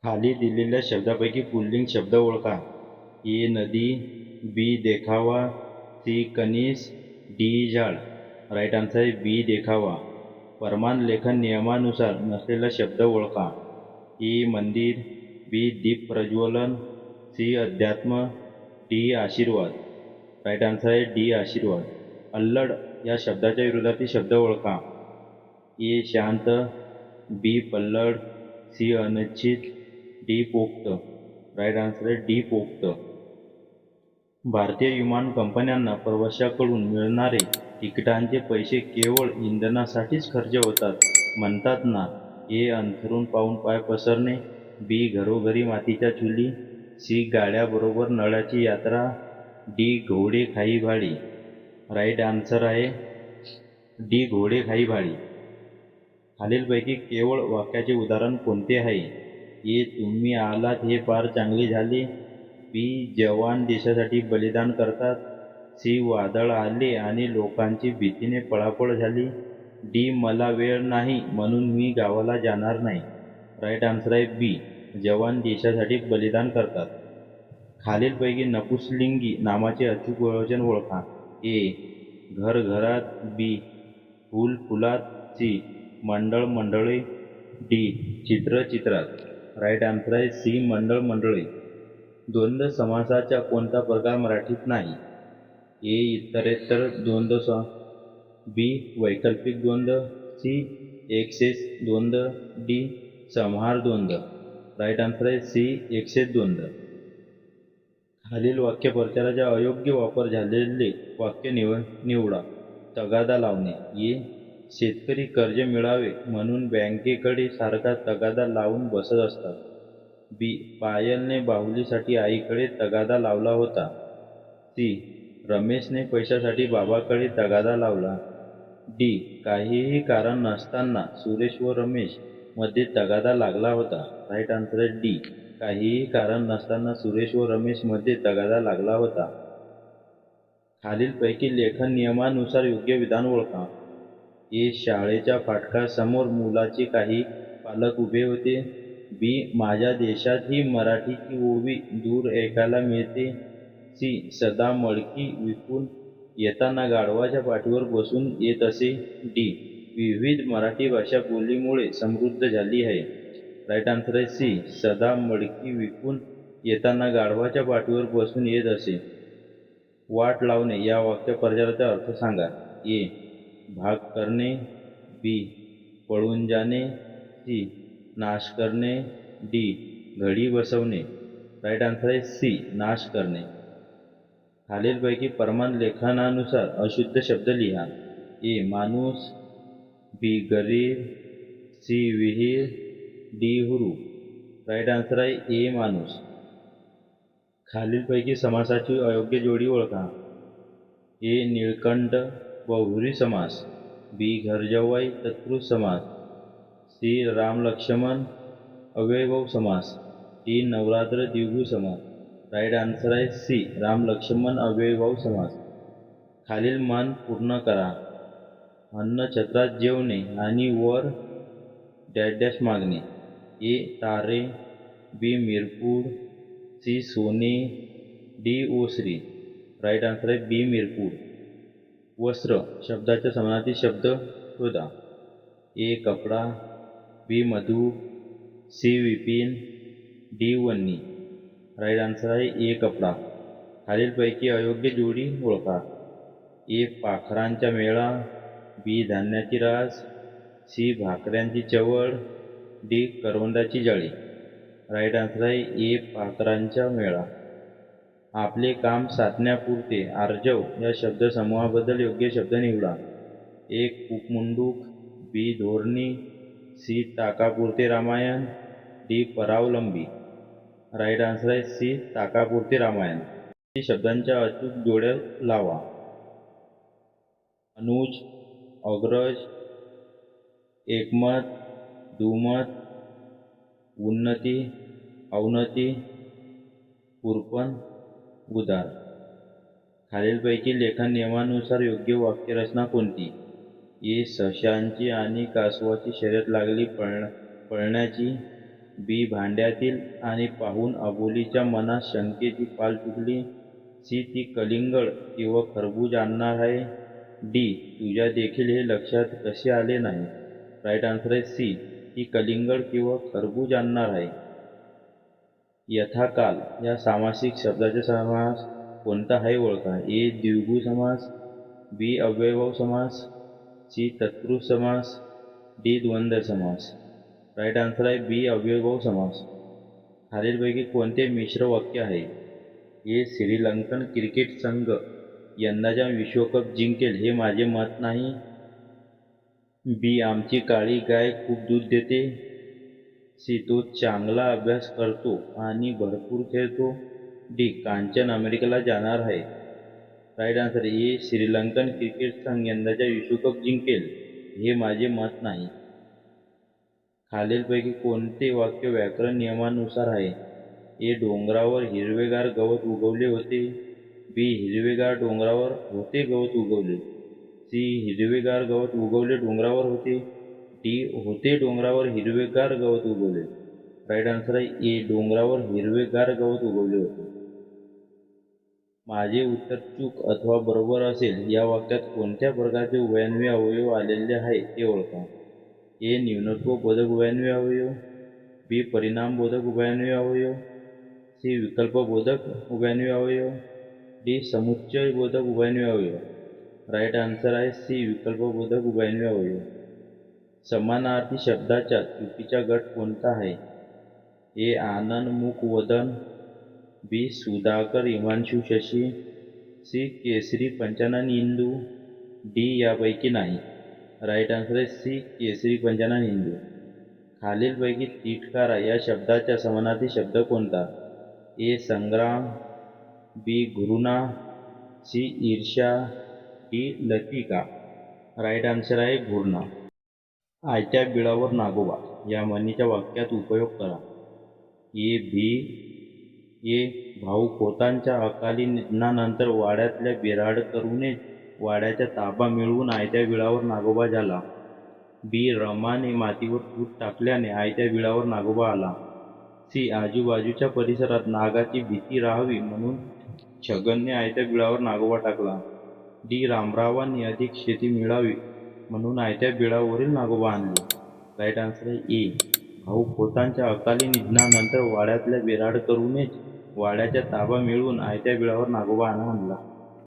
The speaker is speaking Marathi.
खाली दिलेल्या शब्दापैकी पुल्लिंग शब्द ओळखा. ए नदी, बी देखावा, सी कणीस, डी झाड. राईट आन्सर आहे बी देखावा. परमान लेखन नियमानुसार नसलेला शब्द ओळखा. ए मंदिर, बी दीप प्रज्वलन, सी अध्यात्म, डी आशीर्वाद. राईट आन्सर आहे डी आशीर्वाद. अल्लड या शब्दाच्या विरोधातील शब्द ओळखा. ए शांत, बी पल्लड, सी अनिश्चित, डी पोक्त. राईट आन्सर आहे डी पोक्त. भारतीय विमान कंपन्यांना प्रवाशांकडून मिळणारे तिकिटांचे पैसे केवळ इंधनासाठीच खर्च होतात म्हणतात ना. ए अंथरूण पाहून पाय पसरणे, बी घरोघरी मातीच्या चुली, सी गाड्याबरोबर नळाची यात्रा, डी घोडे खाई भाडी. राईट आन्सर आहे डी घोडे खाई भाडी. खालीलपैकी केवळ वाक्याचे उदाहरण कोणते आहे? ए तुम्ही आलात हे फार चांगले झाले, बी जवान देशासाठी बलिदान करतात, सी वादळ आले आणि लोकांची भीतीने पळापळ झाली, डी मला वेळ नाही म्हणून मी गावाला जाणार नाही. राईट आन्सर आहे बी जवान देशासाठी बलिदान करतात. खालीलपैकी नपुंसकलिंगी नामाचे अचूक वचन ओळखा. ए घर घरात, बी फूल फुलात, सी मंडळ मंडळे, डी चित्र चित्रात. राईट आन्सर आहे सी मंडळ मंडळे. द्वंद्व समासाचा कोणता प्रकार मराठीत नाही? ए इतरेतर द्वंद्व, बी वैकल्पिक द्वंद्व, सी एक्सेस द्वंद्व, डी संहार द्वंद्व. राईट आन्सर आहे सी एक्सेस द्वंद्व. खालील वाक्यप्रचाराचा अयोग्य वापर झालेले वाक्य निवडा. तगादा लावणे. ए शेतकरी कर्ज मिळावे म्हणून बँकेकडे सारखा तगादा लावून बसत असतात, बी पायलने बाहुलीसाठी आईकडे तगादा लावला होता, सी रमेशने पैशासाठी बाबाकडे तगादा लावला, डी काहीही कारण नसताना सुरेश व रमेश मध्ये तगादा लागला होता. राईट आन्सर आहे डी काहीही कारण नसताना सुरेश व रमेश मध्ये तगादा लागला होता. खालीलपैकी लेखन नियमानुसार योग्य विधान ओळखा. ए शाळेच्या फाटकासमोर मुलाचे काही पालक उभे होते, बी माझ्या देशात ही मराठीची ओवी दूर ऐकायला मिळते, सी सदा मडकी विकून येताना गाढवाच्या पाठीवर बसून येत असे, डी विविध मराठी भाषा बोलीमुळे समृद्ध झाली आहे. राईट आन्सर आहे सी सदा मडकी विकून येताना गाढवाच्या पाठीवर बसून येत असे. वाट लावणे या वाक्यप्रचाराचा अर्थ सांगा. ए भाग करणे, बी पळून जाणे, सी नाश करणे, डी घडी बसवणे. राईट आन्सर आहे सी नाश करणे. खालीलपैकी परमान लेखनानुसार अशुद्ध शब्द लिहा. ए माणूस, बी गरीब, सी विहीर, डी हुरू. राईट आन्सर आहे ए माणूस. खालीलपैकी समासाची अयोग्य जोडी ओळखा. ए निळकंठ बहुव्रीही समास, बी घरजवाई तत्पुरुष समास, सी राम लक्ष्मण अव्ययभाव समास, डी नवरात्र द्विगु समास. राईट आन्सर आहे सी राम लक्ष्मण अव्ययभाव समास. खालील मान पूर्ण करा. अन्न छत्रात जेवणे आणि वर डॅश डॅश मागणे. ए तारे, बी मिरपूड, सी सोने, डी ओसरी. राईट आन्सर आहे बी मिरपूड. वस्त्र शब्दाच्या समानार्थी शब्द शोधा. ए कपडा, बी मधु, सी विपिन, डी वन्नी. राईट आन्सर आहे ए कपडा. खालीलपैकी अयोग्य जोडी ओळखा. ए पाखरांचा मेळा, बी धान्याची रास, सी भाकऱ्यांची चवळ, डी करवंदाची जाळी. राईट आन्सर आहे ए पाखरांचा मेळा. आपले काम साधण्यापुरते आर्जव या शब्दसमूहाबद्दल योग्य शब्द निवडा. ए कूपमंडूक, बी धोरणी, सी ताकापुरते रामायण, डी परावलंबी. राईट आन्सर आहे सी ताकापुरते रामायण. शब्दांच्या अचूक जोड्या लावा. अनुज, अग्रज, एकमत, दुमत, उन्नती, अवनती, पुरपण, उदार. खालीलपैकी लेखन नियमानुसार योग्य वाक्यरचना कोणती? ए सशांची आणि कासवाची शर्यत लागली पळण्याची, बी भांड्यातील आणि पाहून अबोलीच्या मनात शंकेची पाल तुटली. सी ती कलिंगड किंवा खरबूज आणणार आहे. डी तुझ्या देखील हे लक्षात कसे आले नाही. राईट आन्सर आहे सी, ती कलिंगड किंवा खरबूज आणणार आहे. यथाकाल या सामासिक शब्दाचा समास कोणता आहे ओळखा. ए द्विगु समास, बी अव्ययभाव समास, सी तत्पुरुष समास, डी द्वंद्व समास. राईट आन्सर आहे बी अव्ययभाव समास. खालीलपैकी कोणते मिश्र वाक्य आहे. ए श्रीलंकन क्रिकेट संघ यंदाचा विश्वकप जिंकेल हे माझे मत नाही. बी आमची काळी गाय खूप दूध देते. सी तो चांगला अभ्यास करतो आणि भरपूर खेळतो. डी कांचन अमेरिकेला जाणार आहे. राईट आन्सर ए श्रीलंकन क्रिकेट संघ यंदाचा विश्वकप जिंकेल हे माझे मत नाही. खालीलपैकी कोणते वाक्य व्याकरण नियमानुसार आहे. ए डोंगरावर हिरवेगार गवत उगवले होते. बी हिरवेगार डोंगरावर होते गवत उगवले. सी हिरवेगार गवत उगवले डोंगरावर होते. डी होते डोंगरावर हिरवेगार गवत उगवले. राईट आन्सर आहे ए डोंगरावर हिरवेगार गवत उगवले होते. माझे उत्तर चूक अथवा बरोबर असेल या वाक्यात कोणत्या प्रकारचे उभयन्वी अवयव आलेले आहे ते ओळखा. ए न्यूनत्व बोधक उभयन्वी अवयव, बी परिणामबोधक उभयन्वी अवयव, सी विकल्पबोधक उभयन्वी अवयव, डी समुच्चय बोधक उभयन्वी अवयव. राईट आन्सर आहे सी विकल्पबोधक उभयन्वी अवयव. समानार्थी शब्दाचा चुकीचा गट कोणता आहे. ए आनंद मुक वदन, बी सुधाकर हिमांशु शशी, सी केसरी पंचानन इंदू, डी यापैकी नाही. राईट आन्सर आहे सी केसरी पंचानन इंदू. खालीलपैकी तिटकारा या शब्दाचा समानार्थी शब्द कोणता. ए संग्राम, बी घृणा, सी ईर्ष्या, डी लतिका. राईट आन्सर आहे घृणा. आयत्या बिळावर नागोबा या म्हणीच्या वाक्यात उपयोग करा. ए भाऊ खोतांच्या अकाली निधनानंतर वाड्यातल्या बिऱ्हाड तरुणीने वाड्याचा ताबा मिळवून आयत्या बिळावर नागोबा झाला. बी रमाने मातीवर दूध टाकल्याने आयत्या बिळावर नागोबा आला. सी आजूबाजूच्या परिसरात नागाची भीती राहावी म्हणून छगनने आयत्या बिळावर नागोबा टाकला. डी रामरावांनी अधिक शेती मिळावी म्हणून आयत्या बिळावरील नागोबा आणले. राईट आन्सर आहे ए भाऊ खोतांच्या अकाली निधनानंतर वाड्यातल्या बिऱ्हाड तरुणीने वाड्याचा ताबा मिळवून आयत्या बिळावर नागोबा आणला.